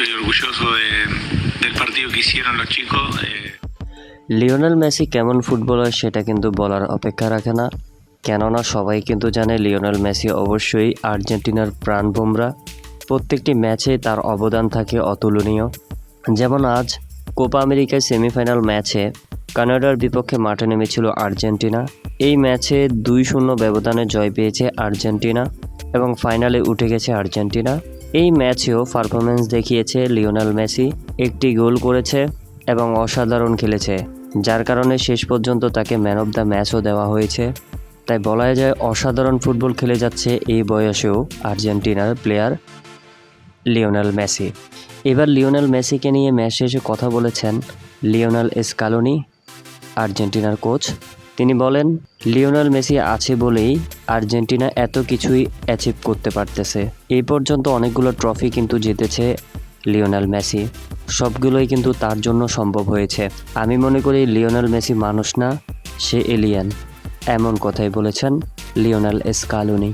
estoy orgulloso del partido que hicieron los chicos. Lionel Messi কেমন footballer সেটা কিন্তু বলার অপেক্ষা রাখে না, কেননা সবাই কিন্তু জানে লিওনেল মেসি অবশ্যই আর্জেন্টিনার প্রাণভোমরা। প্রত্যেকটি ম্যাচে তার অবদান থাকে অতুলনীয়। যেমন আজ কোপা আমেরিকার সেমিফাইনাল ম্যাচে কানাডার বিপক্ষে মাঠে নেমেছিল আর্জেন্টিনা। এই ম্যাচে 2-0 ব্যবধানে জয় পেয়েছে আর্জেন্টিনা এবং ফাইনালে উঠে গেছে আর্জেন্টিনা। এই ম্যাচেও পারফরমেন্স দেখিয়েছে লিওনেল মেসি, একটি গোল করেছে এবং অসাধারণ খেলেছে, যার কারণে শেষ পর্যন্ত তাকে ম্যান অফ দ্য ম্যাচও দেওয়া হয়েছে। তাই বলা যায় অসাধারণ ফুটবল খেলে যাচ্ছে এই বয়সেও আর্জেন্টিনার প্লেয়ার লিওনেল মেসি। এবার লিওনেল মেসিকে নিয়ে ম্যাচ শেষে কথা বলেছেন লিওনেল স্কালোনি, আর্জেন্টিনার কোচ। তিনি বলেন, লিওনেল মেসি আছে বলেই আর্জেন্টিনা এত কিছুই অ্যাচিভ করতে পারতেছে। এই পর্যন্ত অনেকগুলো ট্রফি কিন্তু জিতেছে লিওনেল মেসি, সবগুলোই কিন্তু তার জন্য সম্ভব হয়েছে। আমি মনে করি লিওনেল মেসি মানুষ না, সে এলিয়েন, এমন কথাই বলেছেন লিওনেল স্কালোনি।